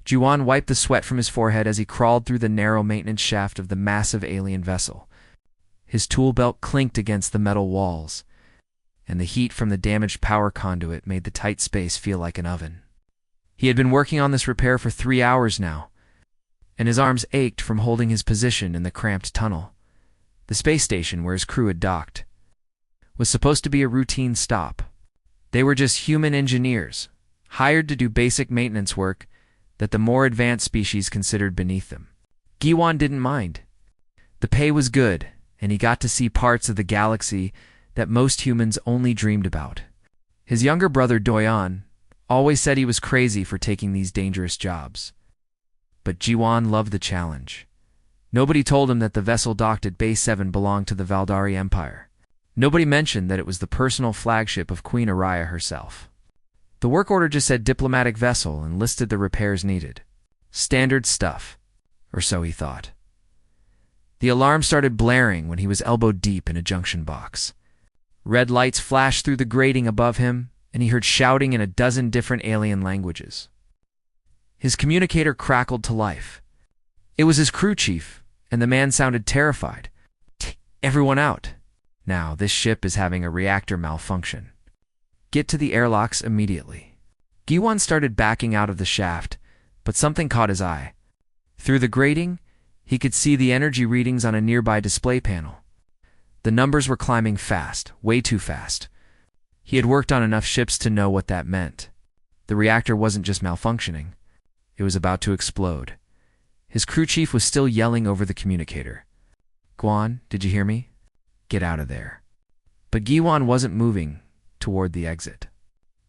Jiwan wiped the sweat from his forehead as he crawled through the narrow maintenance shaft of the massive alien vessel. His tool belt clinked against the metal walls, and the heat from the damaged power conduit made the tight space feel like an oven. He had been working on this repair for 3 hours now, and his arms ached from holding his position in the cramped tunnel. The space station where his crew had docked was supposed to be a routine stop. They were just human engineers, hired to do basic maintenance work that the more advanced species considered beneath them. Giwan didn't mind. The pay was good, and he got to see parts of the galaxy that most humans only dreamed about. His younger brother Doyan always said he was crazy for taking these dangerous jobs. But Jiwan loved the challenge. Nobody told him that the vessel docked at Base 7 belonged to the Valdari Empire. Nobody mentioned that it was the personal flagship of Queen Araya herself. The work order just said diplomatic vessel and listed the repairs needed. Standard stuff, or so he thought. The alarm started blaring when he was elbow deep in a junction box. Red lights flashed through the grating above him, and he heard shouting in a dozen different alien languages. His communicator crackled to life. It was his crew chief, and the man sounded terrified. "Everyone out. Now, this ship is having a reactor malfunction. Get to the airlocks immediately." Giwan started backing out of the shaft, but something caught his eye. Through the grating, he could see the energy readings on a nearby display panel. The numbers were climbing fast, way too fast. He had worked on enough ships to know what that meant. The reactor wasn't just malfunctioning. It was about to explode. His crew chief was still yelling over the communicator. "Guan, did you hear me? Get out of there." But Giwan wasn't moving toward the exit.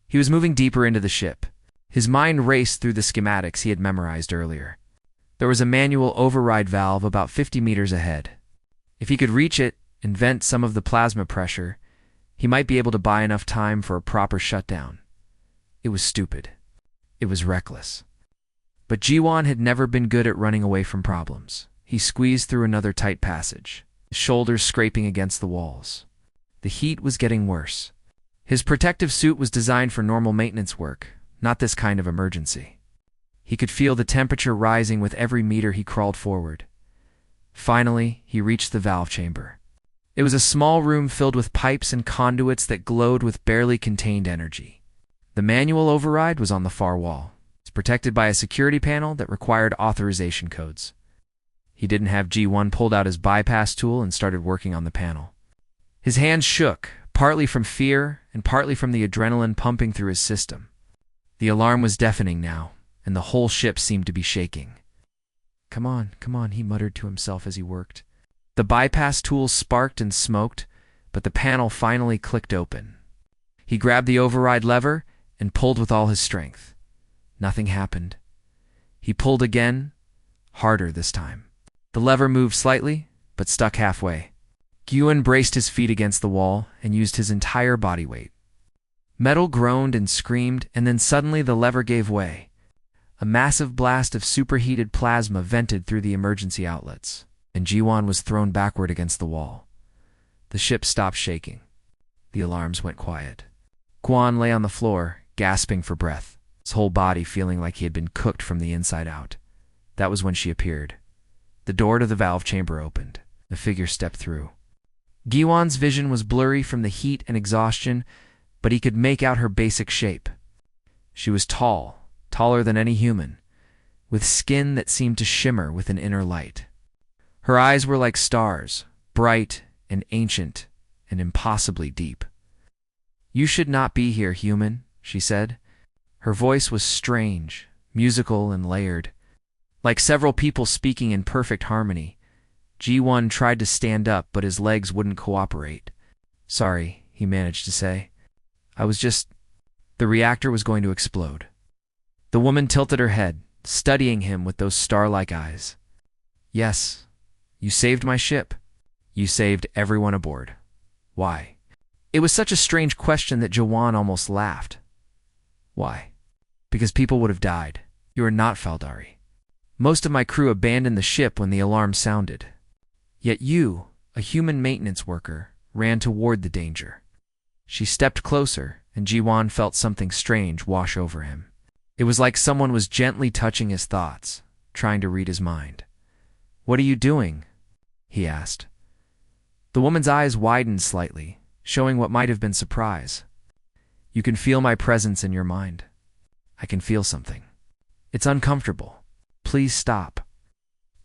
He was moving deeper into the ship. His mind raced through the schematics he had memorized earlier. There was a manual override valve about 50 meters ahead. If he could reach it and vent some of the plasma pressure, he might be able to buy enough time for a proper shutdown. It was stupid. It was reckless. But Jiwan had never been good at running away from problems. He squeezed through another tight passage, his shoulders scraping against the walls. The heat was getting worse. His protective suit was designed for normal maintenance work, not this kind of emergency. He could feel the temperature rising with every meter he crawled forward. Finally, he reached the valve chamber. It was a small room filled with pipes and conduits that glowed with barely contained energy. The manual override was on the far wall. It's protected by a security panel that required authorization codes. He didn't have G1 pulled out his bypass tool and started working on the panel. His hands shook, partly from fear and partly from the adrenaline pumping through his system. The alarm was deafening now, and the whole ship seemed to be shaking. Come on, he muttered to himself as he worked. The bypass tool sparked and smoked, but the panel finally clicked open. He grabbed the override lever and pulled with all his strength. Nothing happened. He pulled again, harder this time. The lever moved slightly, but stuck halfway. Gyuan braced his feet against the wall and used his entire body weight. Metal groaned and screamed, and then suddenly the lever gave way. A massive blast of superheated plasma vented through the emergency outlets, and Jiwan was thrown backward against the wall. The ship stopped shaking. The alarms went quiet. Guan lay on the floor, gasping for breath, his whole body feeling like he had been cooked from the inside out. That was when she appeared. The door to the valve chamber opened. The figure stepped through. Giwan's vision was blurry from the heat and exhaustion, but he could make out her basic shape. She was tall, taller than any human, with skin that seemed to shimmer with an inner light. Her eyes were like stars, bright and ancient and impossibly deep. "You should not be here, human," she said. Her voice was strange, musical and layered. Like several people speaking in perfect harmony, G1 tried to stand up, but his legs wouldn't cooperate. "Sorry," he managed to say. The reactor was going to explode." The woman tilted her head, studying him with those star-like eyes. "Yes, you saved my ship. You saved everyone aboard. Why?" It was such a strange question that Jawan almost laughed. "Why?" "Because people would have died. You are not Faldari. Most of my crew abandoned the ship when the alarm sounded. Yet you, a human maintenance worker, ran toward the danger." She stepped closer, and Jiwan felt something strange wash over him. It was like someone was gently touching his thoughts, trying to read his mind. "What are you doing?" he asked. The woman's eyes widened slightly, showing what might have been surprise. "You can feel my presence in your mind. I can feel something. It's uncomfortable. Please stop."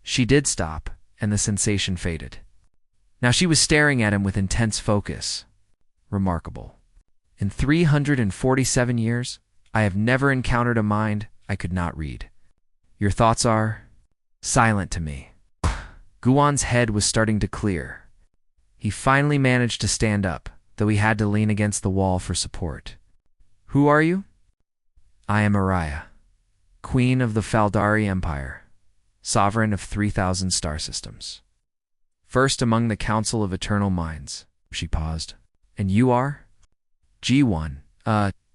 She did stop, and the sensation faded. Now she was staring at him with intense focus. Remarkable. In 347 years, I have never encountered a mind I could not read. Your thoughts are silent to me. Guan's head was starting to clear. He finally managed to stand up, though he had to lean against the wall for support. "Who are you?" "I am Araya, Queen of the Faldari Empire, sovereign of 3,000 star systems. First among the Council of Eternal Minds." She paused. "And you are?" "G1,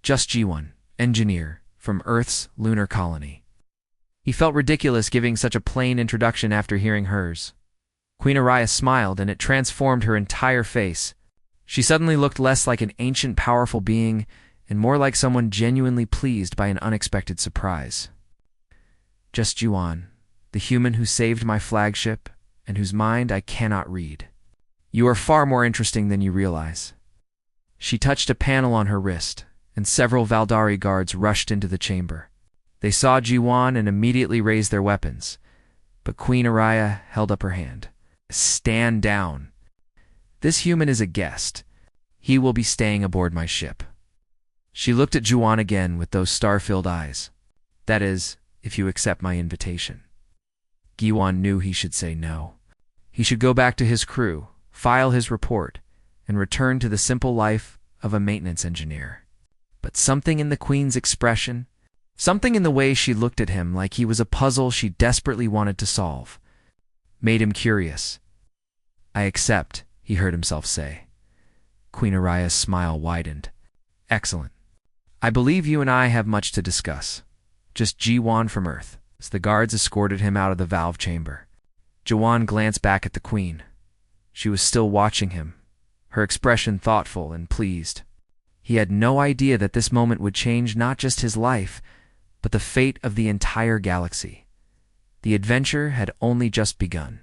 just G1, engineer, from Earth's lunar colony." He felt ridiculous giving such a plain introduction after hearing hers. Queen Araya smiled, and it transformed her entire face. She suddenly looked less like an ancient, powerful being and more like someone genuinely pleased by an unexpected surprise. "Just Juan, the human who saved my flagship and whose mind I cannot read. You are far more interesting than you realize." She touched a panel on her wrist, and several Valdari guards rushed into the chamber. They saw Jiwan and immediately raised their weapons, but Queen Araya held up her hand. "Stand down. This human is a guest. He will be staying aboard my ship." She looked at Juwan again with those star-filled eyes. "That is, if you accept my invitation." Giwan knew he should say no. He should go back to his crew, file his report, and return to the simple life of a maintenance engineer. But something in the Queen's expression, something in the way she looked at him like he was a puzzle she desperately wanted to solve, made him curious. "I accept," he heard himself say. Queen Araya's smile widened. "Excellent. I believe you and I have much to discuss. Just G1 from Earth." As the guards escorted him out of the valve chamber, Jawan glanced back at the Queen. She was still watching him, her expression thoughtful and pleased. He had no idea that this moment would change not just his life, but the fate of the entire galaxy. The adventure had only just begun.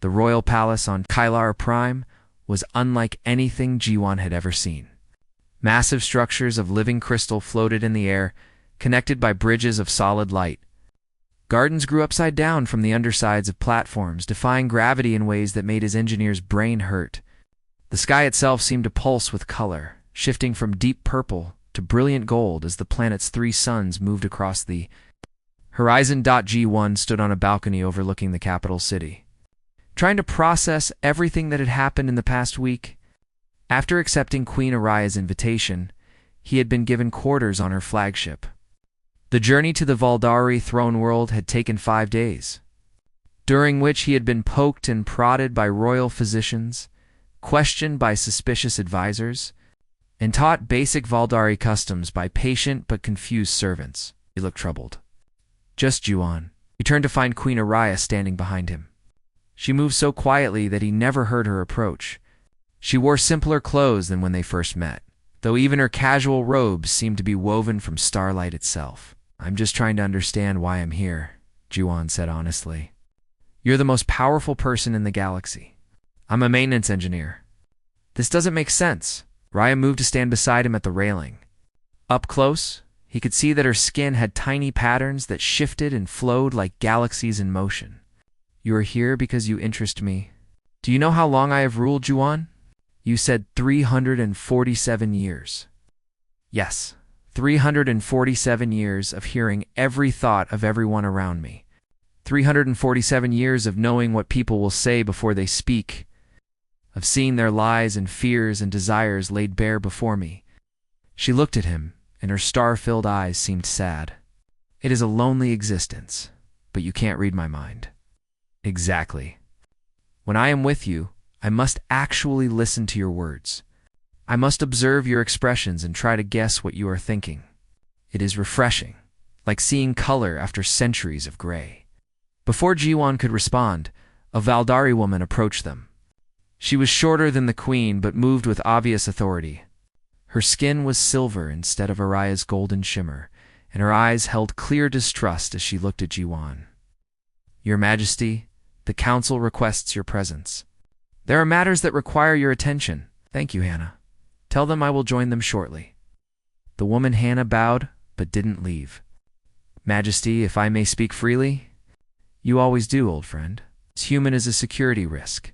The royal palace on Kylar Prime was unlike anything G1 had ever seen. Massive structures of living crystal floated in the air, connected by bridges of solid light. Gardens grew upside down from the undersides of platforms, defying gravity in ways that made his engineer's brain hurt. The sky itself seemed to pulse with color, shifting from deep purple to brilliant gold as the planet's 3 suns moved across the horizon. G1 stood on a balcony overlooking the capital city, trying to process everything that had happened in the past week. After accepting Queen Araya's invitation, he had been given quarters on her flagship. The journey to the Valdari throne world had taken 5 days, during which he had been poked and prodded by royal physicians, questioned by suspicious advisors, and taught basic Valdari customs by patient but confused servants. He looked troubled. "Just Juan." He turned to find Queen Araya standing behind him. She moved so quietly that he never heard her approach. She wore simpler clothes than when they first met, though even her casual robes seemed to be woven from starlight itself. "I'm just trying to understand why I'm here," Juwan said honestly. "You're the most powerful person in the galaxy. I'm a maintenance engineer. This doesn't make sense." Raya moved to stand beside him at the railing. Up close, he could see that her skin had tiny patterns that shifted and flowed like galaxies in motion. "You are here because you interest me. Do you know how long I have ruled, Juwan?" "You said 347 years. "Yes. 347 years of hearing every thought of everyone around me. 347 years of knowing what people will say before they speak, of seeing their lies and fears and desires laid bare before me." She looked at him, and her star-filled eyes seemed sad. "It is a lonely existence, but you can't read my mind." "Exactly. When I am with you, I must actually listen to your words. I must observe your expressions and try to guess what you are thinking. It is refreshing, like seeing color after centuries of gray." Before Jiwan could respond, a Valdari woman approached them. She was shorter than the Queen, but moved with obvious authority. Her skin was silver instead of Araya's golden shimmer, and her eyes held clear distrust as she looked at Jiwan. "Your Majesty, the Council requests your presence. There are matters that require your attention." "Thank you, Hannah. Tell them I will join them shortly." The woman Hannah bowed, but didn't leave. "Majesty, if I may speak freely?" "You always do, old friend. This human is a security risk.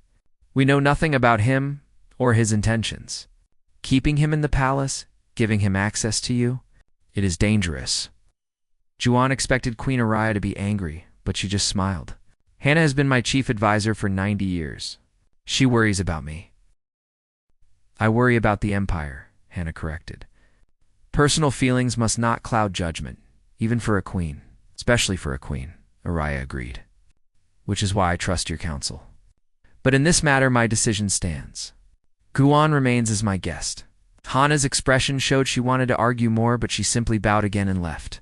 We know nothing about him or his intentions. Keeping him in the palace, giving him access to you, it is dangerous." Juan expected Queen Araya to be angry, but she just smiled. "Hannah has been my chief advisor for 90 years. She worries about me." "I worry about the Empire," Hannah corrected. "Personal feelings must not cloud judgment, even for a queen, especially for a queen," Araya agreed. "Which is why I trust your counsel. But in this matter, my decision stands. Guan remains as my guest." Hannah's expression showed she wanted to argue more, but she simply bowed again and left.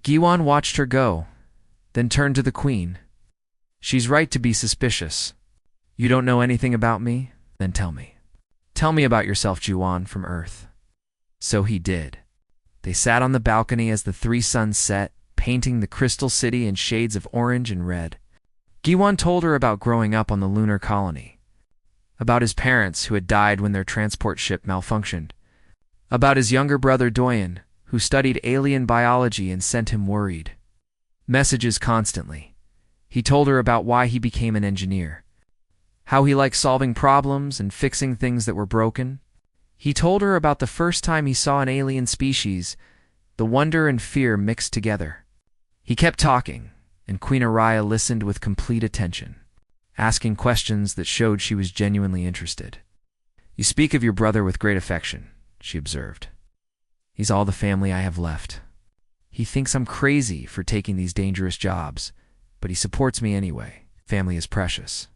Guan watched her go, then turned to the queen. "She's right to be suspicious. You don't know anything about me? Then tell me. Tell me about yourself, Juan from Earth." So he did. They sat on the balcony as the three suns set, painting the crystal city in shades of orange and red. Guan told her about growing up on the lunar colony, about his parents who had died when their transport ship malfunctioned, about his younger brother Doyen, who studied alien biology and sent him worried messages constantly. He told her about why he became an engineer, how he liked solving problems and fixing things that were broken. He told her about the first time he saw an alien species, the wonder and fear mixed together. He kept talking, and Queen Araya listened with complete attention, asking questions that showed she was genuinely interested. "You speak of your brother with great affection," she observed. "He's all the family I have left. He thinks I'm crazy for taking these dangerous jobs, but he supports me anyway. Family is precious.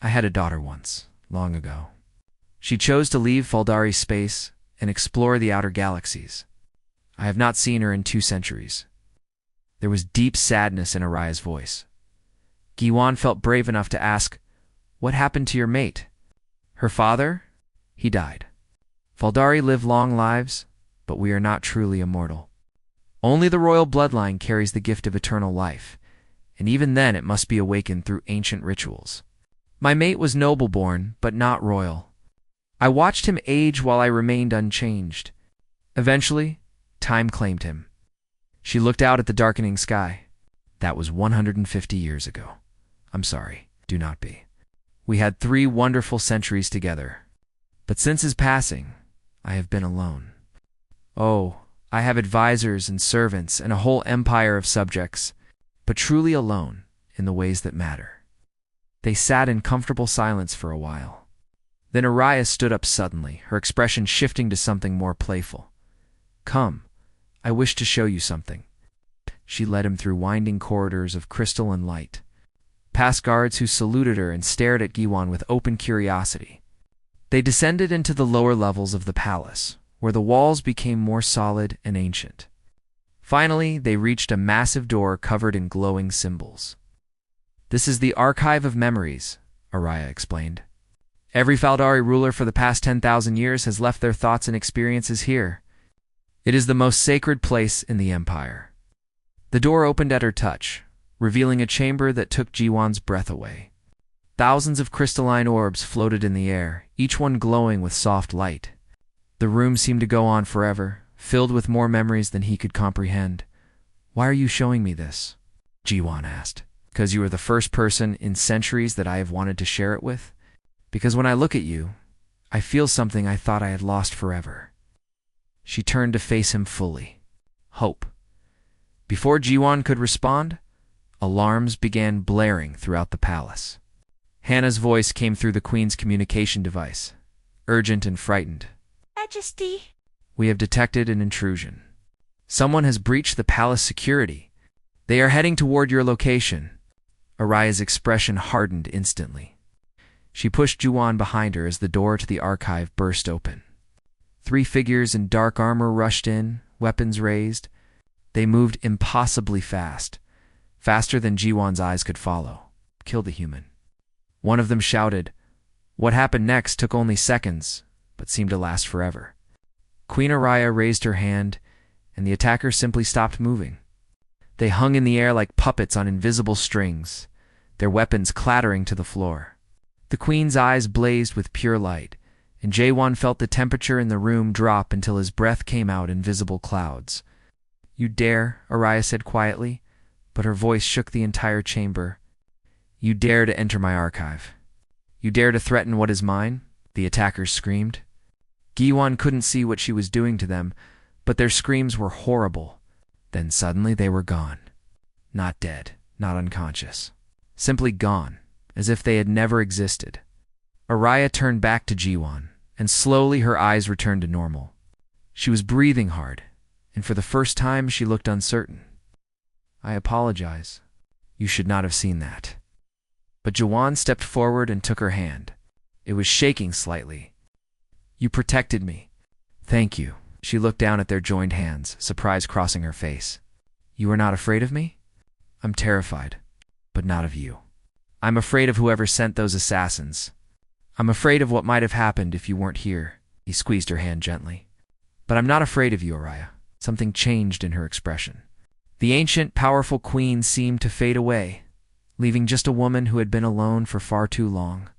I had a daughter once, long ago. She chose to leave Faldari space and explore the outer galaxies. I have not seen her in 2 centuries. There was deep sadness in Araya's voice. Guan felt brave enough to ask, "What happened to your mate?" "Her father? He died. Faldari live long lives, but we are not truly immortal. Only the royal bloodline carries the gift of eternal life, and even then it must be awakened through ancient rituals. My mate was noble-born, but not royal. I watched him age while I remained unchanged. Eventually, time claimed him." She looked out at the darkening sky. "That was 150 years ago. I'm sorry, do not be. We had 3 wonderful centuries together. But since his passing, I have been alone. Oh, I have advisors and servants and a whole empire of subjects, but truly alone in the ways that matter." They sat in comfortable silence for a while. Then Araya stood up suddenly, her expression shifting to something more playful. "Come, I wish to show you something." She led him through winding corridors of crystal and light, past guards who saluted her and stared at Guan with open curiosity. They descended into the lower levels of the palace, where the walls became more solid and ancient. Finally, they reached a massive door covered in glowing symbols. "This is the Archive of Memories," Araya explained. "Every Faldari ruler for the past 10,000 years has left their thoughts and experiences here. It is the most sacred place in the Empire." The door opened at her touch, revealing a chamber that took Jiwan's breath away. Thousands of crystalline orbs floated in the air, each one glowing with soft light. The room seemed to go on forever, filled with more memories than he could comprehend. "Why are you showing me this?" Jiwan asked. "Because you are the first person in centuries that I have wanted to share it with. Because when I look at you, I feel something I thought I had lost forever." She turned to face him fully. Hope. Before Jiwan could respond, alarms began blaring throughout the palace. Hannah's voice came through the Queen's communication device, urgent and frightened. "Majesty." "We have detected an intrusion. Someone has breached the palace security. They are heading toward your location." Araya's expression hardened instantly. She pushed Juwan behind her as the door to the archive burst open. 3 figures in dark armor rushed in, weapons raised. They moved impossibly fast, faster than Jiwan's eyes could follow. "Kill the human." One of them shouted. What happened next took only seconds, but seemed to last forever. Queen Araya raised her hand, and the attackers simply stopped moving. They hung in the air like puppets on invisible strings, their weapons clattering to the floor. The queen's eyes blazed with pure light, and Jaewon felt the temperature in the room drop until his breath came out in visible clouds. "You dare," Araya said quietly, but her voice shook the entire chamber. "You dare to enter my archive. You dare to threaten what is mine?" the attackers screamed. Giwon couldn't see what she was doing to them, but their screams were horrible. Then suddenly they were gone. Not dead, not unconscious. Simply gone, as if they had never existed. Araya turned back to Jiwon, and slowly her eyes returned to normal. She was breathing hard, and for the first time she looked uncertain. "I apologize. You should not have seen that." But Jiwon stepped forward and took her hand. It was shaking slightly. "You protected me. Thank you." She looked down at their joined hands, surprise crossing her face. "You are not afraid of me?" "I'm terrified, but not of you. I'm afraid of whoever sent those assassins. I'm afraid of what might have happened if you weren't here." He squeezed her hand gently. "But I'm not afraid of you, Araya." Something changed in her expression. The ancient, powerful queen seemed to fade away, leaving just a woman who had been alone for far too long.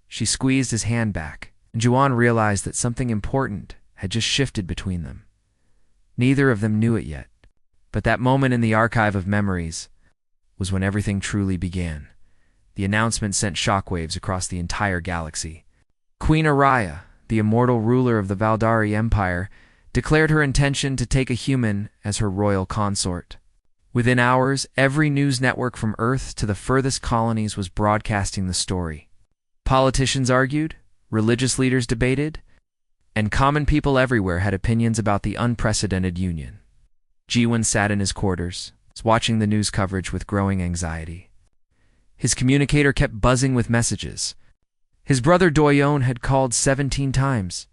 She squeezed his hand back, and Jiwon realized that something important had just shifted between them. Neither of them knew it yet, but that moment in the archive of memories was when everything truly began. The announcement sent shockwaves across the entire galaxy. Queen Araya, the immortal ruler of the Valdari Empire, declared her intention to take a human as her royal consort. Within hours, every news network from Earth to the furthest colonies was broadcasting the story. Politicians argued, religious leaders debated, and common people everywhere had opinions about the unprecedented union. Jiwon sat in his quarters, watching the news coverage with growing anxiety. His communicator kept buzzing with messages. His brother Doyon had called 17 times.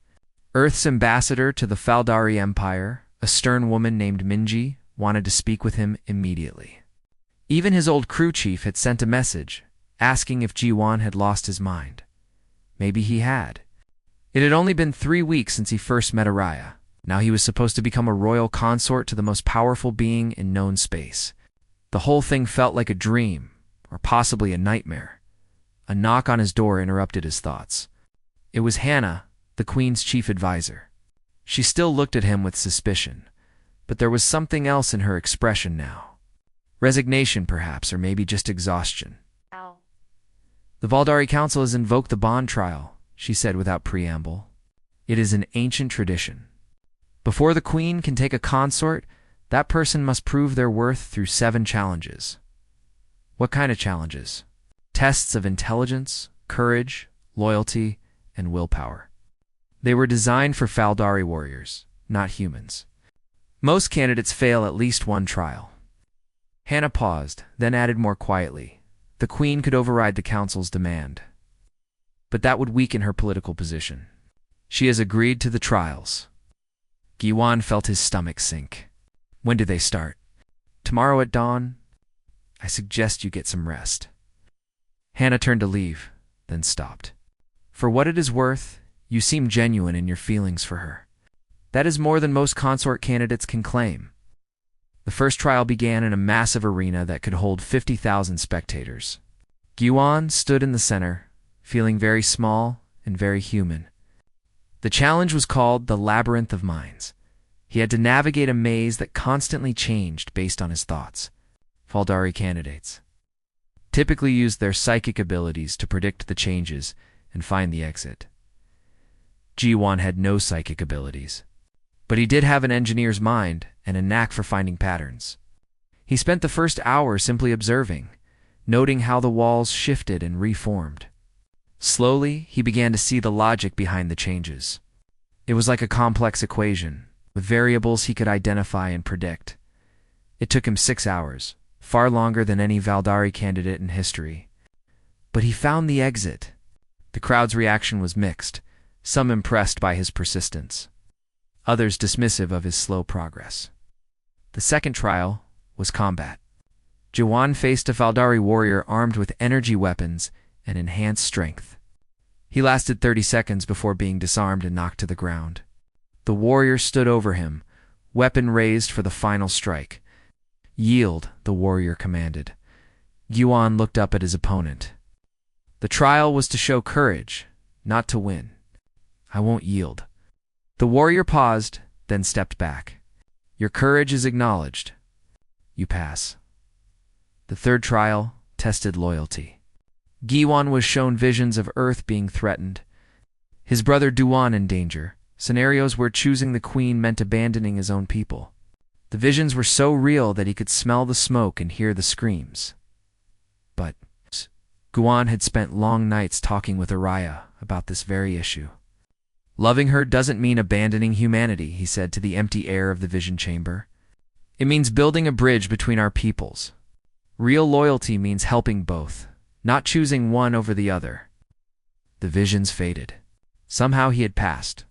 Earth's ambassador to the Faldari Empire, a stern woman named Minji, wanted to speak with him immediately. Even his old crew chief had sent a message, asking if Jiwon had lost his mind. Maybe he had. It had only been 3 weeks since he first met Araya. Now he was supposed to become a royal consort to the most powerful being in known space. The whole thing felt like a dream, or possibly a nightmare. A knock on his door interrupted his thoughts. It was Hannah, the Queen's chief advisor. She still looked at him with suspicion, but there was something else in her expression now. Resignation, perhaps, or maybe just exhaustion. Ow. "The Valdari Council has invoked the bond trial," she said without preamble. "It is an ancient tradition. Before the Queen can take a consort, that person must prove their worth through 7 challenges." "What kind of challenges?" "Tests of intelligence, courage, loyalty, and willpower. They were designed for Faldari warriors, not humans. Most candidates fail at least one trial." Hannah paused, then added more quietly, "The Queen could override the Council's demand. But that would weaken her political position. She has agreed to the trials." Giwon felt his stomach sink. "When do they start?" "Tomorrow at dawn. I suggest you get some rest." Hannah turned to leave, then stopped. "For what it is worth, you seem genuine in your feelings for her. That is more than most consort candidates can claim." The first trial began in a massive arena that could hold 50,000 spectators. Giwon stood in the center, feeling very small and very human. The challenge was called the Labyrinth of Minds. He had to navigate a maze that constantly changed based on his thoughts. Faldari candidates typically used their psychic abilities to predict the changes and find the exit. Jiwon had no psychic abilities, but he did have an engineer's mind and a knack for finding patterns. He spent the first hour simply observing, noting how the walls shifted and reformed. Slowly, he began to see the logic behind the changes. It was like a complex equation, with variables he could identify and predict. It took him 6 hours, far longer than any Valdari candidate in history. But he found the exit. The crowd's reaction was mixed, some impressed by his persistence, others dismissive of his slow progress. The second trial was combat. Jiwon faced a Valdari warrior armed with energy weapons and enhanced strength. He lasted 30 seconds before being disarmed and knocked to the ground. The warrior stood over him, weapon raised for the final strike. "Yield," the warrior commanded. Yuan looked up at his opponent. The trial was to show courage, not to win. "I won't yield." The warrior paused, then stepped back. "Your courage is acknowledged. You pass." The third trial tested loyalty. Giwan was shown visions of Earth being threatened, his brother Duan in danger, scenarios where choosing the queen meant abandoning his own people. The visions were so real that he could smell the smoke and hear the screams. But Guan had spent long nights talking with Araya about this very issue. "Loving her doesn't mean abandoning humanity," he said to the empty air of the vision chamber. "It means building a bridge between our peoples. Real loyalty means helping both, not choosing one over the other." The visions faded. Somehow he had passed.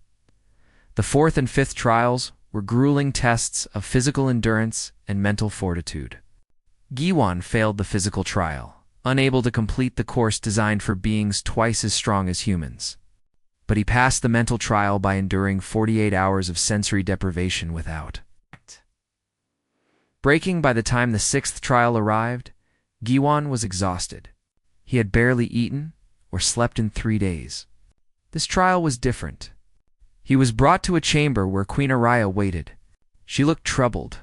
The fourth and fifth trials were grueling tests of physical endurance and mental fortitude. Giwan failed the physical trial, unable to complete the course designed for beings twice as strong as humans. But he passed the mental trial by enduring 48 hours of sensory deprivation without breaking. By the time the sixth trial arrived, Giwan was exhausted. He had barely eaten or slept in 3 days. This trial was different. He was brought to a chamber where Queen Araya waited. She looked troubled.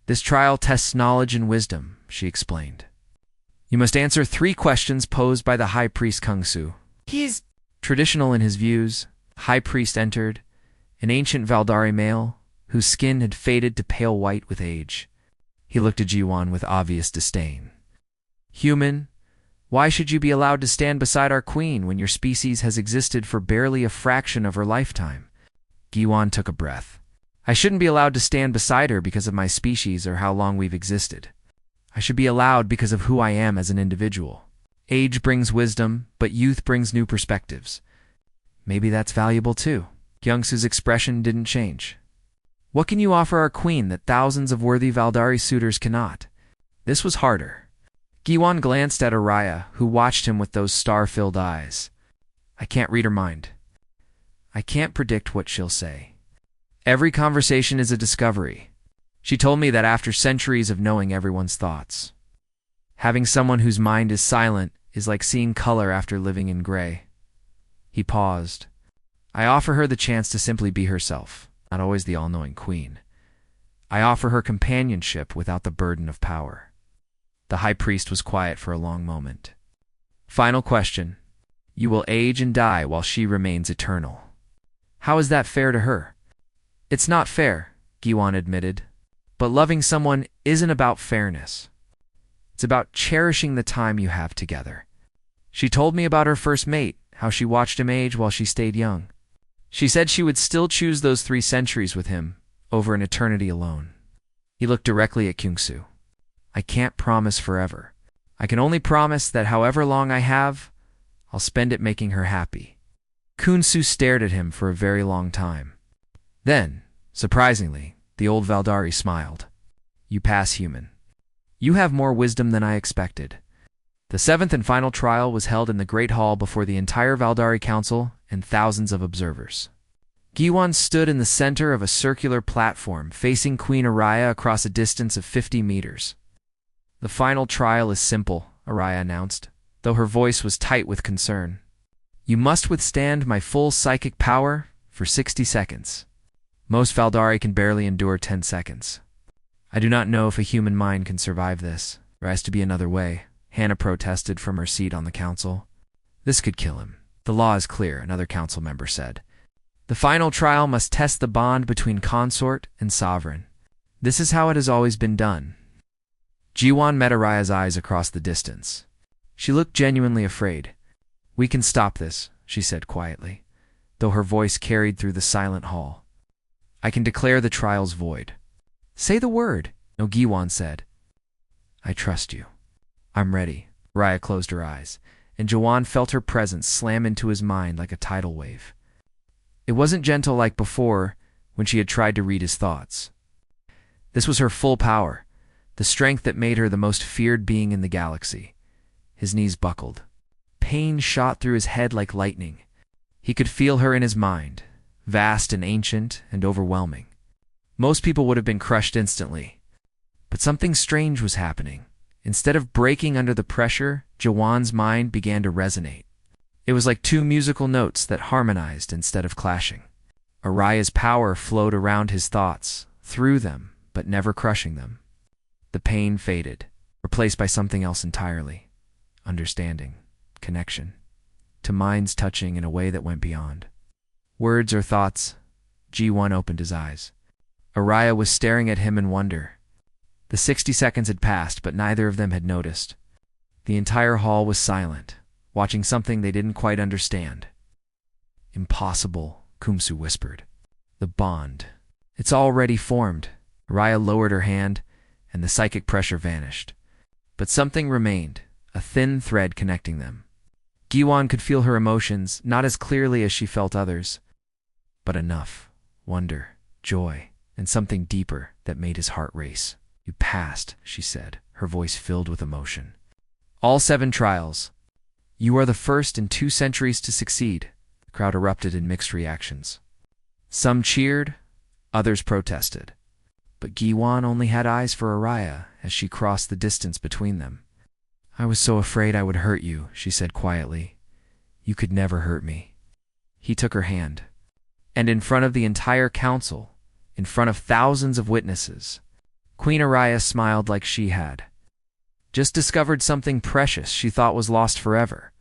"This trial tests knowledge and wisdom," she explained. "You must answer 3 questions posed by the High Priest Kungsu." He's traditional in his views. High Priest entered, an ancient Valdari male, whose skin had faded to pale white with age. He looked at Jiwan with obvious disdain. "Human, why should you be allowed to stand beside our queen when your species has existed for barely a fraction of her lifetime?" Giwan took a breath. "I shouldn't be allowed to stand beside her because of my species or how long we've existed. I should be allowed because of who I am as an individual. Age brings wisdom, but youth brings new perspectives. Maybe that's valuable too." Kyungsu's expression didn't change. "What can you offer our queen that thousands of worthy Valdari suitors cannot?" This was harder. Giwan glanced at Araya, who watched him with those star-filled eyes. "I can't read her mind. I can't predict what she'll say. Every conversation is a discovery. She told me that after centuries of knowing everyone's thoughts, having someone whose mind is silent is like seeing color after living in gray." He paused. "I offer her the chance to simply be herself, not always the all-knowing queen. I offer her companionship without the burden of power." The High Priest was quiet for a long moment. "Final question. You will age and die while she remains eternal. How is that fair to her?" "It's not fair," Giwan admitted. "But loving someone isn't about fairness. It's about cherishing the time you have together." She told me about her first mate, how she watched him age while she stayed young. She said she would still choose those 3 centuries with him over an eternity alone. He looked directly at Kyungsu. "I can't promise forever. I can only promise that however long I have, I'll spend it making her happy." Kyungsu stared at him for a very long time. Then, surprisingly, the old Valdari smiled. "You pass, human. You have more wisdom than I expected." The 7th and final trial was held in the Great Hall before the entire Valdari Council and thousands of observers. Giwan stood in the center of a circular platform facing Queen Araya across a distance of 50 meters. "The final trial is simple," Araya announced, though her voice was tight with concern. "You must withstand my full psychic power for 60 seconds. Most Valdari can barely endure 10 seconds. I do not know if a human mind can survive this. There has to be another way." Hannah protested from her seat on the council. "This could kill him. The law is clear," another council member said. "The final trial must test the bond between consort and sovereign. This is how it has always been done." Jiwan met Araya's eyes across the distance. She looked genuinely afraid. "We can stop this," she said quietly, though her voice carried through the silent hall. "I can declare the trials void." "Say the word," Giwan said. "I trust you. I'm ready." Araya closed her eyes, and Jawan felt her presence slam into his mind like a tidal wave. It wasn't gentle like before, when she had tried to read his thoughts. This was her full power, the strength that made her the most feared being in the galaxy. His knees buckled. Pain shot through his head like lightning. He could feel her in his mind, vast and ancient and overwhelming. Most people would have been crushed instantly. But something strange was happening. Instead of breaking under the pressure, Jawan's mind began to resonate. It was like two musical notes that harmonized instead of clashing. Araya's power flowed around his thoughts, through them, but never crushing them. The pain faded, replaced by something else entirely. Understanding, connection, to minds touching in a way that went beyond words or thoughts. G1 opened his eyes. Araya was staring at him in wonder. The 60 seconds had passed, but neither of them had noticed. The entire hall was silent, watching something they didn't quite understand. Impossible, Kumsu whispered. The bond. It's already formed. Araya lowered her hand, and the psychic pressure vanished. But something remained, a thin thread connecting them. Giwan could feel her emotions, not as clearly as she felt others, but enough. Wonder, joy, and something deeper that made his heart race. You passed, she said, her voice filled with emotion. All 7 trials. You are the first in 2 centuries to succeed. The crowd erupted in mixed reactions. Some cheered, others protested. But Giwan only had eyes for Araya as she crossed the distance between them. I was so afraid I would hurt you, she said quietly. You could never hurt me. He took her hand. And in front of the entire council, in front of thousands of witnesses, Queen Araya smiled like she had just discovered something precious she thought was lost forever.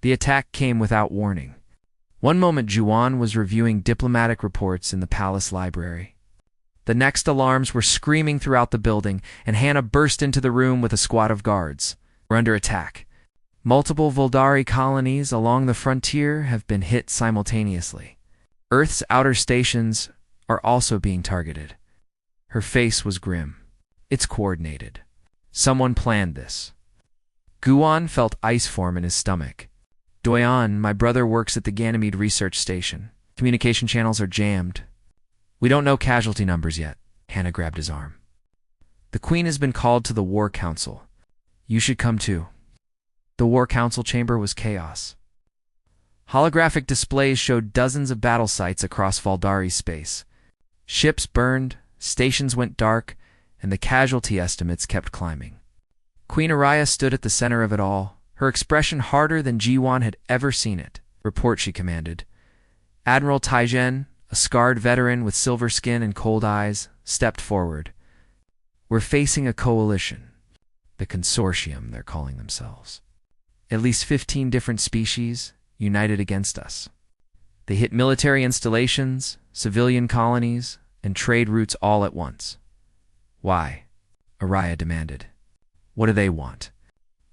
The attack came without warning. One moment Juan was reviewing diplomatic reports in the palace library. The next alarms were screaming throughout the building, and Hannah burst into the room with a squad of guards. We're under attack. Multiple Voldari colonies along the frontier have been hit simultaneously. Earth's outer stations are also being targeted. Her face was grim. It's coordinated. Someone planned this. Guan felt ice form in his stomach. Doyan, my brother works at the Ganymede Research Station. Communication channels are jammed. We don't know casualty numbers yet. Hannah grabbed his arm. The Queen has been called to the War Council. You should come too. The War Council chamber was chaos. Holographic displays showed dozens of battle sites across Valdari space. Ships burned, stations went dark, and the casualty estimates kept climbing. Queen Araya stood at the center of it all, her expression harder than G1 had ever seen it. Report, she commanded. Admiral Taijen, a scarred veteran with silver skin and cold eyes, stepped forward. We're facing a coalition. The consortium, they're calling themselves. At least 15 different species united against us. They hit military installations, civilian colonies, and trade routes all at once. Why? Araya demanded. What do they want?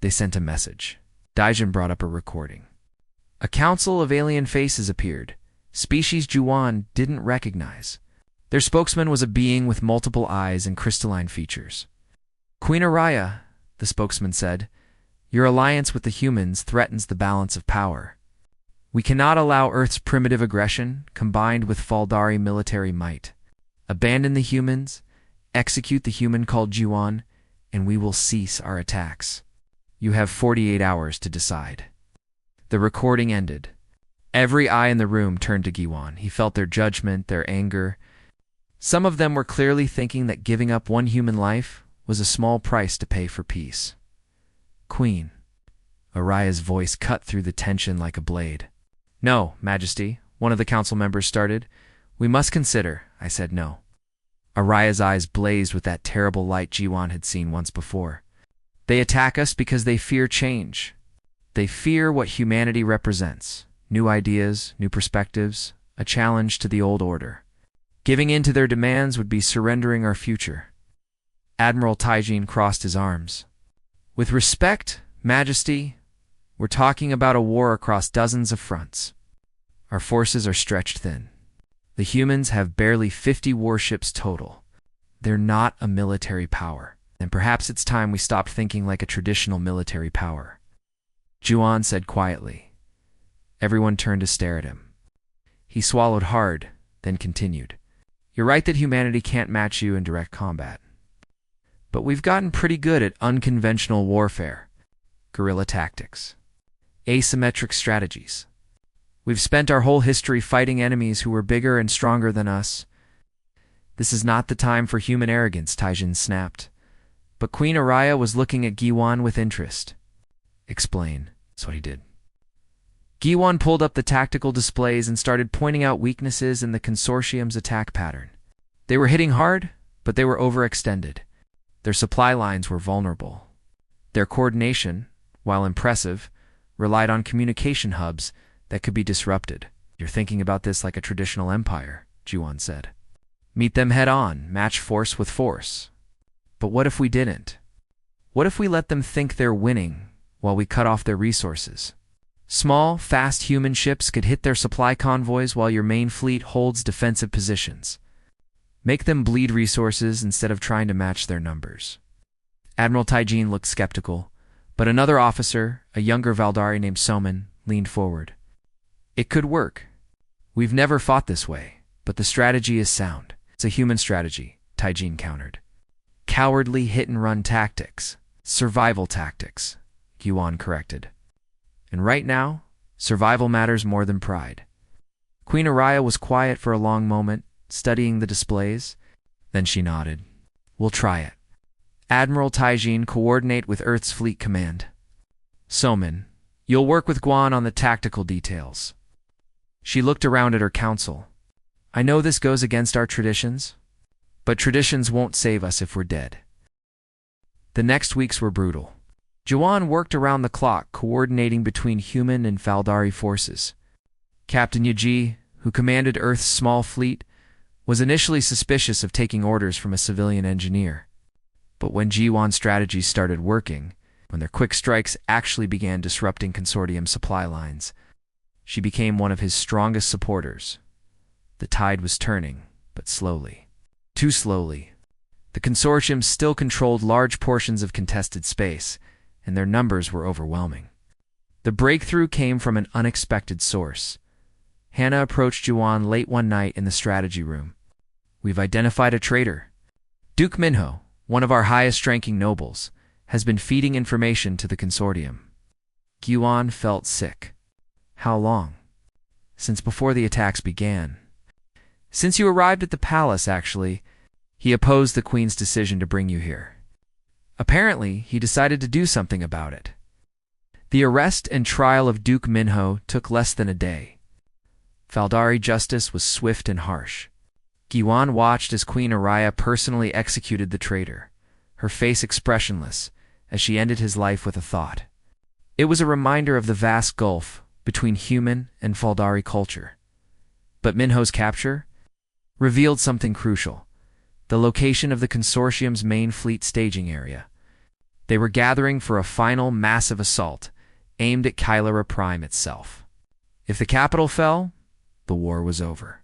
They sent a message. Daijin brought up a recording. A council of alien faces appeared. Species Juan didn't recognize. Their spokesman was a being with multiple eyes and crystalline features. Queen Araya, the spokesman said, your alliance with the humans threatens the balance of power. We cannot allow Earth's primitive aggression combined with Faldari military might. Abandon the humans, execute the human called Juan, and we will cease our attacks. You have 48 hours to decide. The recording ended. Every eye in the room turned to Giwan. He felt their judgment, their anger. Some of them were clearly thinking that giving up one human life was a small price to pay for peace. Queen. Araya's voice cut through the tension like a blade. No, Majesty, one of the council members started. We must consider. I said no. Araya's eyes blazed with that terrible light Jiwan had seen once before. They attack us because they fear change. They fear what humanity represents. New ideas, new perspectives, a challenge to the old order. Giving in to their demands would be surrendering our future. Admiral Taijin crossed his arms. With respect, Majesty, we're talking about a war across dozens of fronts. Our forces are stretched thin. The humans have barely 50 warships total. They're not a military power, and perhaps it's time we stopped thinking like a traditional military power. Juan said quietly. Everyone turned to stare at him. He swallowed hard, then continued. You're right that humanity can't match you in direct combat. But we've gotten pretty good at unconventional warfare, guerrilla tactics, asymmetric strategies. We've spent our whole history fighting enemies who were bigger and stronger than us. This is not the time for human arrogance, Taijin snapped. But Queen Araya was looking at Giwan with interest. Explain. That's what he did. Giwan pulled up the tactical displays and started pointing out weaknesses in the consortium's attack pattern. They were hitting hard, but they were overextended. Their supply lines were vulnerable. Their coordination, while impressive, relied on communication hubs that could be disrupted. You're thinking about this like a traditional empire, Jiwan said. Meet them head on, match force with force. But what if we didn't? What if we let them think they're winning while we cut off their resources? Small, fast human ships could hit their supply convoys while your main fleet holds defensive positions. Make them bleed resources instead of trying to match their numbers. Admiral Taijin looked skeptical, but another officer, a younger Valdari named Soman, leaned forward. It could work. We've never fought this way, but the strategy is sound. It's a human strategy, Taijin countered. Cowardly hit-and-run tactics. Survival tactics, Yuan corrected. And right now, survival matters more than pride. Queen Araya was quiet for a long moment, studying the displays. Then she nodded. We'll try it. Admiral Taijin, coordinate with Earth's Fleet Command. Soman, you'll work with Guan on the tactical details. She looked around at her council. I know this goes against our traditions, but traditions won't save us if we're dead. The next weeks were brutal. Juan worked around the clock, coordinating between human and Faldari forces. Captain Yaji, who commanded Earth's small fleet, was initially suspicious of taking orders from a civilian engineer. But when G1's strategies started working, when their quick strikes actually began disrupting consortium supply lines, she became one of his strongest supporters. The tide was turning, but slowly. Too slowly. The consortium still controlled large portions of contested space, and their numbers were overwhelming. The breakthrough came from an unexpected source. Hannah approached Juan late one night in the strategy room. We've identified a traitor. Duke Minho, one of our highest-ranking nobles, has been feeding information to the consortium. Yuan felt sick. How long? Since before the attacks began. Since you arrived at the palace, actually. He opposed the Queen's decision to bring you here. Apparently, he decided to do something about it. The arrest and trial of Duke Minho took less than a day. Faldari justice was swift and harsh. Yuan watched as Queen Araya personally executed the traitor, her face expressionless, as she ended his life with a thought. It was a reminder of the vast gulf between human and Faldari culture. But Minho's capture revealed something crucial: the location of the consortium's main fleet staging area. They were gathering for a final massive assault, aimed at Kylara Prime itself. If the capital fell, the war was over.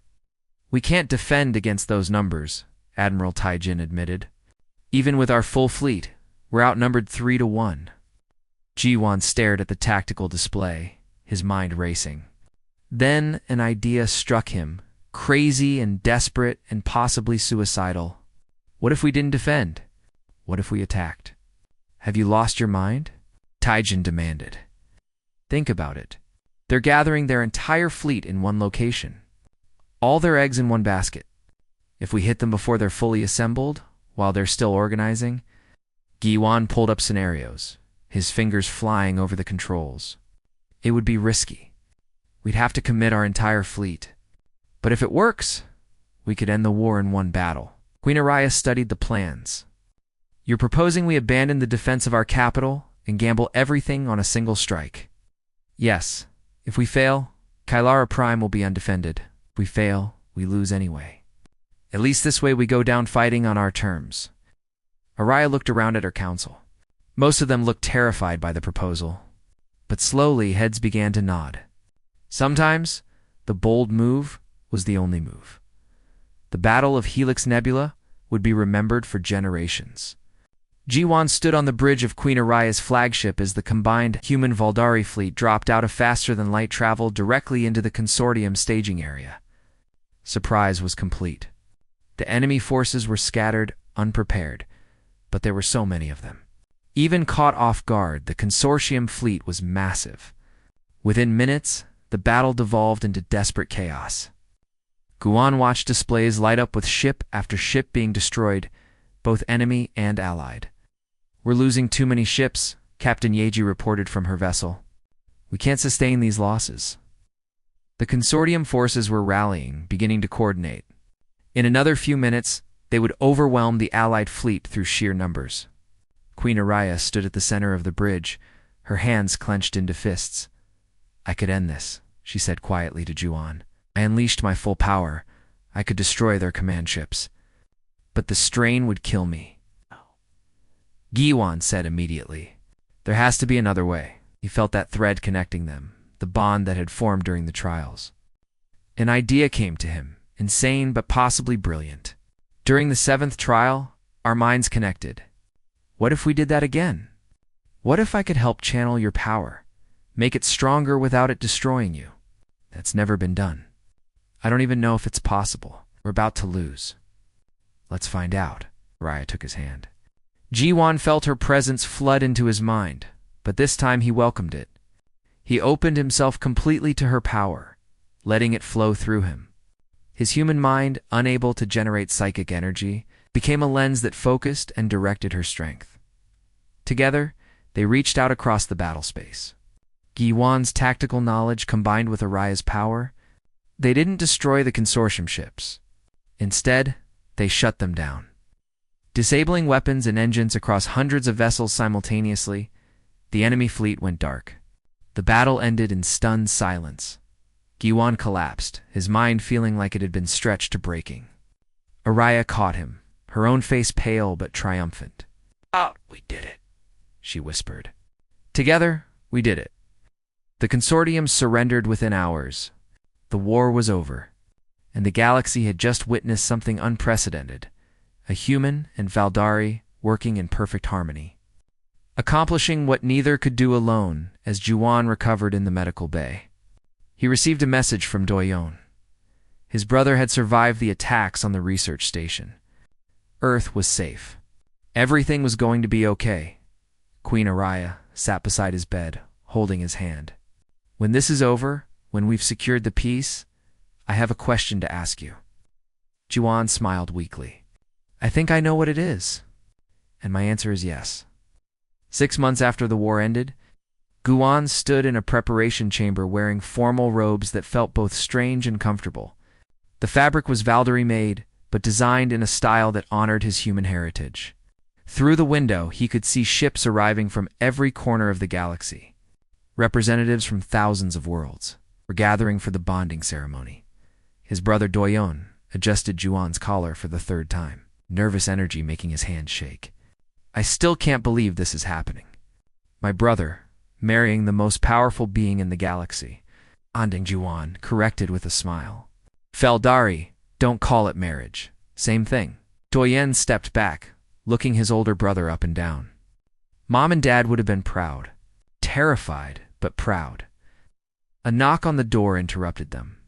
We can't defend against those numbers, Admiral Taijin admitted. Even with our full fleet, we're outnumbered 3-1. Jiwan stared at the tactical display, his mind racing. Then an idea struck him, crazy and desperate and possibly suicidal. What if we didn't defend? What if we attacked? Have you lost your mind? Taijin demanded. Think about it. They're gathering their entire fleet in one location. All their eggs in one basket. If we hit them before they're fully assembled, while they're still organizing. Giwan pulled up scenarios, his fingers flying over the controls. It would be risky. We'd have to commit our entire fleet. But if it works, we could end the war in one battle. Queen Araya studied the plans. You're proposing we abandon the defense of our capital and gamble everything on a single strike. Yes. If we fail, Kylara Prime will be undefended. If we fail, we lose anyway. At least this way we go down fighting on our terms. Araya looked around at her council. Most of them looked terrified by the proposal. But slowly heads began to nod. Sometimes, the bold move was the only move. The Battle of Helix Nebula would be remembered for generations. Jiwan stood on the bridge of Queen Araya's flagship as the combined human Valdari fleet dropped out of faster-than-light travel directly into the consortium staging area. Surprise was complete. The enemy forces were scattered, unprepared, but there were so many of them. Even caught off guard, the consortium fleet was massive. Within minutes, the battle devolved into desperate chaos. Guan watched displays light up with ship after ship being destroyed, both enemy and allied. "We're losing too many ships," Captain Yeji reported from her vessel. "We can't sustain these losses." The consortium forces were rallying, beginning to coordinate. In another few minutes, they would overwhelm the allied fleet through sheer numbers. Queen Araya stood at the center of the bridge, her hands clenched into fists. "I could end this," she said quietly to Juan. "I unleashed my full power. I could destroy their command ships. But the strain would kill me." Guan said immediately, "There has to be another way." He felt that thread connecting them, the bond that had formed during the trials. An idea came to him, insane but possibly brilliant. During the 7th trial, our minds connected. What if we did that again? What if I could help channel your power, make it stronger without it destroying you? That's never been done. I don't even know if it's possible. We're about to lose. Let's find out. Raya took his hand. Jiwan felt her presence flood into his mind, but this time he welcomed it. He opened himself completely to her power, letting it flow through him. His human mind, unable to generate psychic energy, became a lens that focused and directed her strength. Together, they reached out across the battle space. Giwan's tactical knowledge combined with Araya's power, they didn't destroy the consortium ships. Instead, they shut them down. Disabling weapons and engines across hundreds of vessels simultaneously, the enemy fleet went dark. The battle ended in stunned silence. Giwan collapsed, his mind feeling like it had been stretched to breaking. Araya caught him, her own face pale but triumphant. "Oh, we did it," she whispered. "Together, we did it." The consortium surrendered within hours. The war was over, and the galaxy had just witnessed something unprecedented, a human and Valdari working in perfect harmony. Accomplishing what neither could do alone as Juwan recovered in the medical bay. He received a message from Doyon. His brother had survived the attacks on the research station. Earth was safe. Everything was going to be okay. Queen Araya sat beside his bed, holding his hand. "When this is over, when we've secured the peace, I have a question to ask you." Juwan smiled weakly. "I think I know what it is." And my answer is yes. 6 months after the war ended, Guan stood in a preparation chamber wearing formal robes that felt both strange and comfortable. The fabric was Valdari made, but designed in a style that honored his human heritage. Through the window, he could see ships arriving from every corner of the galaxy. Representatives from thousands of worlds were gathering for the bonding ceremony. His brother Doyon adjusted Juwan's collar for the 3rd time, nervous energy making his hand shake. "I still can't believe this is happening. My brother, marrying the most powerful being in the galaxy," Anding Juwan corrected with a smile. "Feldari, don't call it marriage. Same thing." Doyen stepped back, looking his older brother up and down. Mom and Dad would have been proud. Terrified, but proud. A knock on the door interrupted them.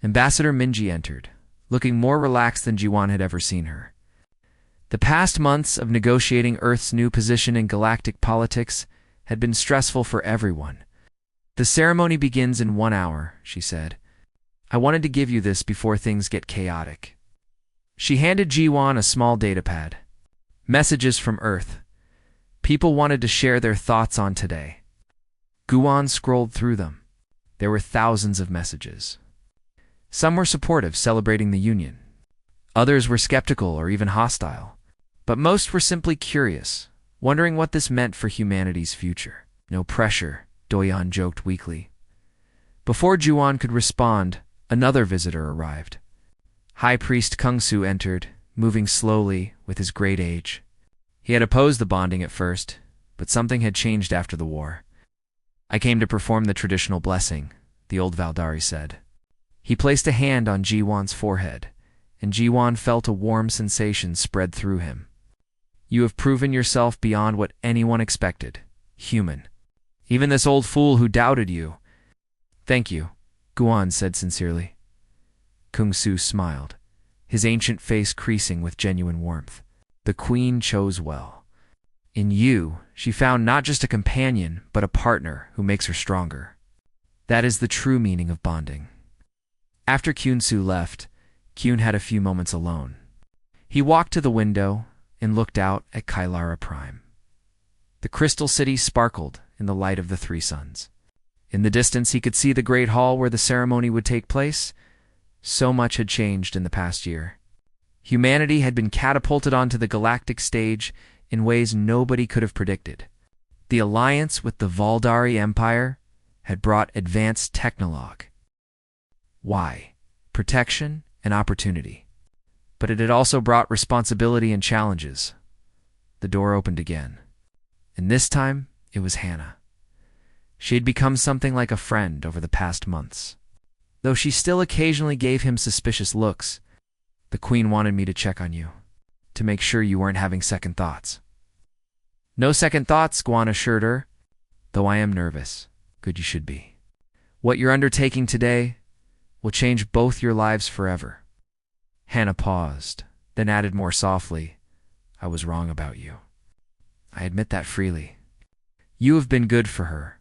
Ambassador Minji entered, looking more relaxed than Jiwan had ever seen her. The past months of negotiating Earth's new position in galactic politics had been stressful for everyone. "The ceremony begins in 1 hour," she said. "I wanted to give you this before things get chaotic." She handed Jiwan a small datapad. Messages from Earth. People wanted to share their thoughts on today. Guan scrolled through them. There were thousands of messages. Some were supportive, celebrating the union. Others were skeptical or even hostile. But most were simply curious, wondering what this meant for humanity's future. "No pressure," Doyon joked weakly. Before Juwan could respond, another visitor arrived. High Priest Kungsu entered, moving slowly with his great age. He had opposed the bonding at first, but something had changed after the war. "I came to perform the traditional blessing," the old Valdari said. He placed a hand on Jiwan's forehead, and Jiwan felt a warm sensation spread through him. "You have proven yourself beyond what anyone expected. Human. Even this old fool who doubted you." "Thank you," Guan said sincerely. Kungsu smiled, his ancient face creasing with genuine warmth. "The queen chose well. In you, she found not just a companion, but a partner who makes her stronger. That is the true meaning of bonding." After Kyun-soo left, Kyun had a few moments alone. He walked to the window and looked out at Kailara Prime. The crystal city sparkled in the light of the three suns. In the distance, he could see the great hall where the ceremony would take place. So much had changed in the past year. Humanity had been catapulted onto the galactic stage in ways nobody could have predicted. The alliance with the Valdari Empire had brought advanced technology. Why? Protection and opportunity. But it had also brought responsibility and challenges. The door opened again. And this time, it was Hannah. She had become something like a friend over the past months. Though she still occasionally gave him suspicious looks, the Queen wanted me to check on you, to make sure you weren't having second thoughts. No second thoughts, Guan assured her, though I am nervous. Good you should be. What you're undertaking today will change both your lives forever. Hannah paused, then added more softly, I was wrong about you. I admit that freely. You have been good for her.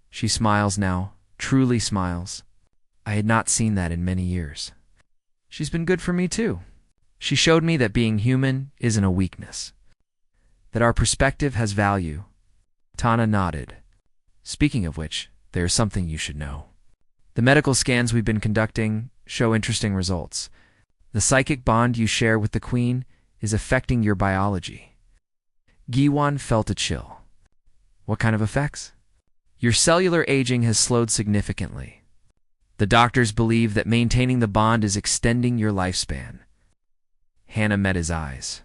She smiles now, truly smiles. I had not seen that in many years. She's been good for me too. She showed me that being human isn't a weakness, that our perspective has value. Tana nodded. Speaking of which, there's something you should know. The medical scans we've been conducting show interesting results. The psychic bond you share with the Queen is affecting your biology. Giwan felt a chill. What kind of effects? Your cellular aging has slowed significantly. The doctors believe that maintaining the bond is extending your lifespan. Hannah met his eyes.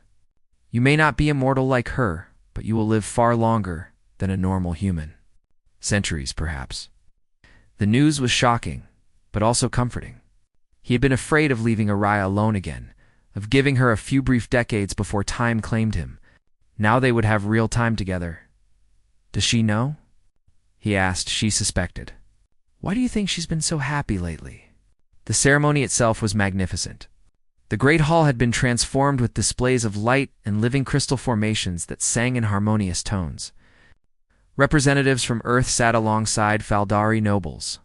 You may not be immortal like her, but you will live far longer than a normal human. Centuries, perhaps. The news was shocking, but also comforting. He had been afraid of leaving Araya alone again, of giving her a few brief decades before time claimed him. Now they would have real time together. Does she know? He asked. She suspected. Why do you think she's been so happy lately? The ceremony itself was magnificent. The great hall had been transformed with displays of light and living crystal formations that sang in harmonious tones. Representatives from Earth sat alongside Faldari nobles.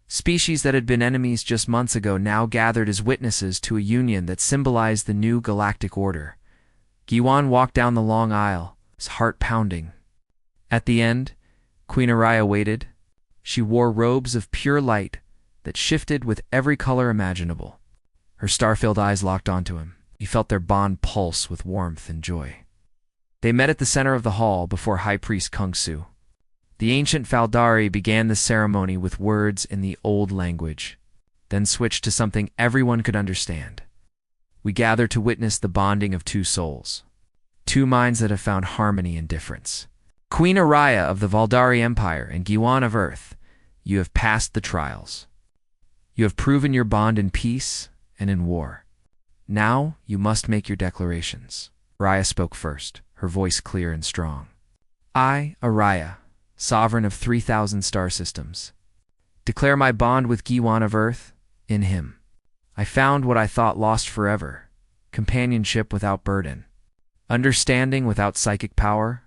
Species that had been enemies just months ago now gathered as witnesses to a union that symbolized the new galactic order. Giwan walked down the long aisle, his heart pounding. At the end, Queen Araya waited. She wore robes of pure light that shifted with every color imaginable. Her star-filled eyes locked onto him. He felt their bond pulse with warmth and joy. They met at the center of the hall before High Priest Kung-Su. The ancient Faldari began the ceremony with words in the old language, then switched to something everyone could understand. We gather to witness the bonding of two souls, two minds that have found harmony in difference. Queen Araya of the Valdari Empire and Giwan of Earth, you have passed the trials. You have proven your bond in peace and in war. Now you must make your declarations. Araya spoke first, her voice clear and strong. I, Araya, sovereign of 3,000 star systems, declare my bond with Giwan of Earth in him. I found what I thought lost forever, companionship without burden, understanding without psychic power,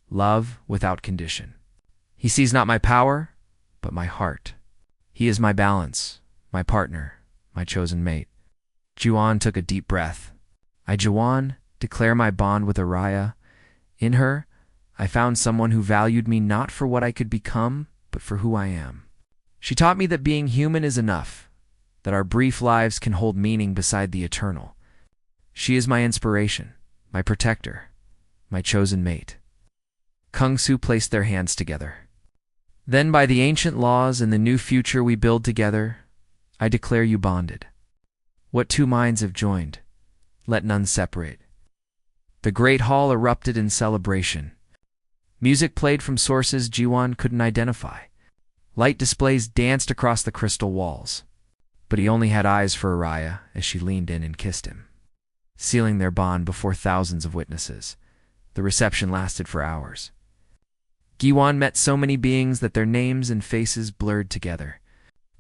love without condition. He sees not my power, but my heart. He is my balance, my partner, my chosen mate. Juan took a deep breath. I, Juan, declare my bond with Araya. In her, I found someone who valued me not for what I could become, but for who I am. She taught me that being human is enough, that our brief lives can hold meaning beside the eternal. She is my inspiration, my protector, my chosen mate. Kung-Su placed their hands together. Then by the ancient laws and the new future we build together, I declare you bonded. What two minds have joined, let none separate. The great hall erupted in celebration. Music played from sources Jiwan couldn't identify. Light displays danced across the crystal walls. But he only had eyes for Araya as she leaned in and kissed him, sealing their bond before thousands of witnesses. The reception lasted for hours. Giwan met so many beings that their names and faces blurred together.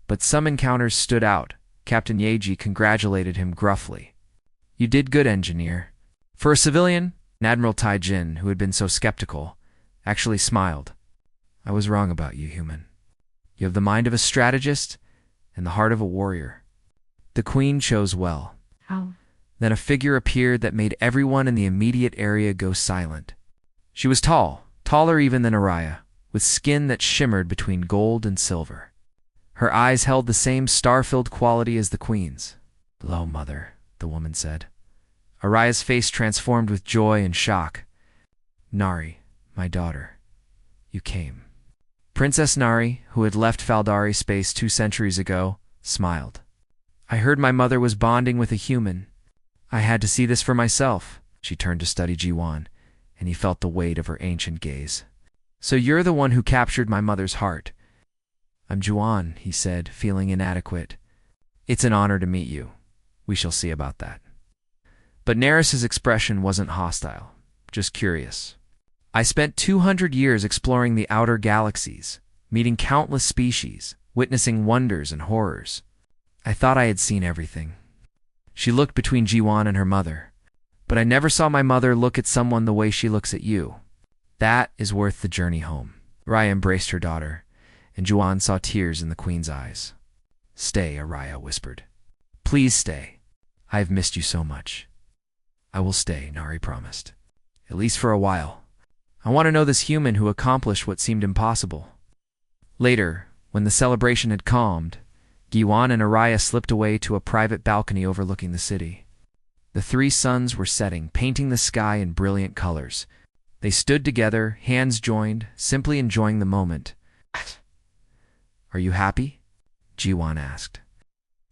But some encounters stood out. Captain Yeji congratulated him gruffly. You did good, engineer. For a civilian, Admiral Tai Jin, who had been so skeptical, actually smiled. I was wrong about you, human. You have the mind of a strategist and the heart of a warrior. The queen chose well. How? Then a figure appeared that made everyone in the immediate area go silent. She was tall, taller even than Araya, with skin that shimmered between gold and silver. Her eyes held the same star-filled quality as the queen's. "Hello, mother," the woman said. Araya's face transformed with joy and shock. "Nari, my daughter, you came." Princess Nari, who had left Faldari space 2 centuries ago, smiled. "I heard my mother was bonding with a human. I had to see this for myself." She turned to study Jiwan, and he felt the weight of her ancient gaze. "So you're the one who captured my mother's heart." "I'm Juan," he said, feeling inadequate. "It's an honor to meet you. We shall see about that." But Neris's expression wasn't hostile, just curious. "I spent 200 years exploring the outer galaxies, meeting countless species, witnessing wonders and horrors. I thought I had seen everything." She looked between Jiwan and her mother. "But I never saw my mother look at someone the way she looks at you. That is worth the journey home." Araya embraced her daughter, and Juan saw tears in the queen's eyes. "Stay," Araya whispered. "Please stay. I have missed you so much." "I will stay," Nari promised. "At least for a while. I want to know this human who accomplished what seemed impossible." Later, when the celebration had calmed, Giwan and Araya slipped away to a private balcony overlooking the city. The 3 suns were setting, painting the sky in brilliant colors. They stood together, hands joined, simply enjoying the moment. "Are you happy?" Jiwan asked.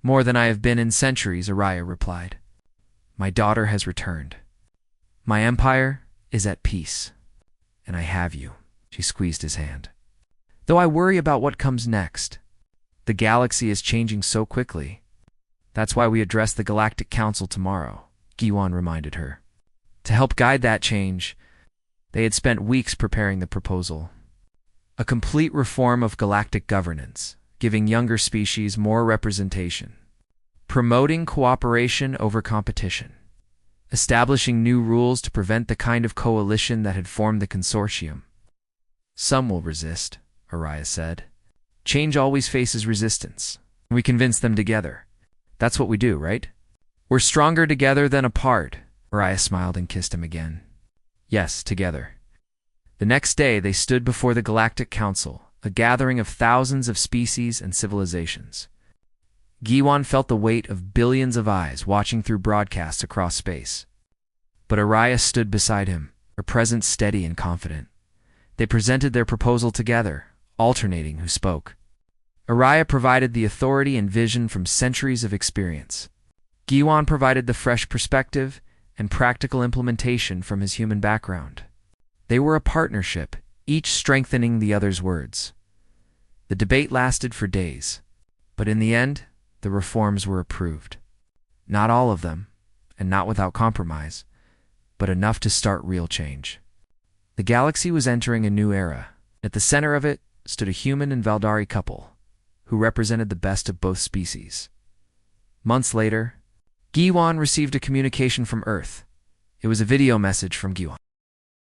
"More than I have been in centuries," Araya replied. "My daughter has returned. My empire is at peace. And I have you." She squeezed his hand. "Though I worry about what comes next. The galaxy is changing so quickly. That's why we address the Galactic Council tomorrow," Giwan reminded her. To help guide that change, they had spent weeks preparing the proposal. A complete reform of galactic governance, giving younger species more representation. Promoting cooperation over competition. Establishing new rules to prevent the kind of coalition that had formed the consortium. "Some will resist," Araya said. "Change always faces resistance. We convince them together. That's what we do, right? We're stronger together than apart." Araya smiled and kissed him again. "Yes, together." The next day they stood before the Galactic Council, a gathering of thousands of species and civilizations. Giwan felt the weight of billions of eyes watching through broadcasts across space. But Araya stood beside him, her presence steady and confident. They presented their proposal together, alternating who spoke. Araya provided the authority and vision from centuries of experience. Giwan provided the fresh perspective and practical implementation from his human background. They were a partnership, each strengthening the other's words. The debate lasted for days, but in the end, the reforms were approved. Not all of them, and not without compromise, but enough to start real change. The galaxy was entering a new era. At the center of it stood a human and Valdari couple, who represented the best of both species. Months later, Giwan received a communication from Earth. It was a video message from Giwan.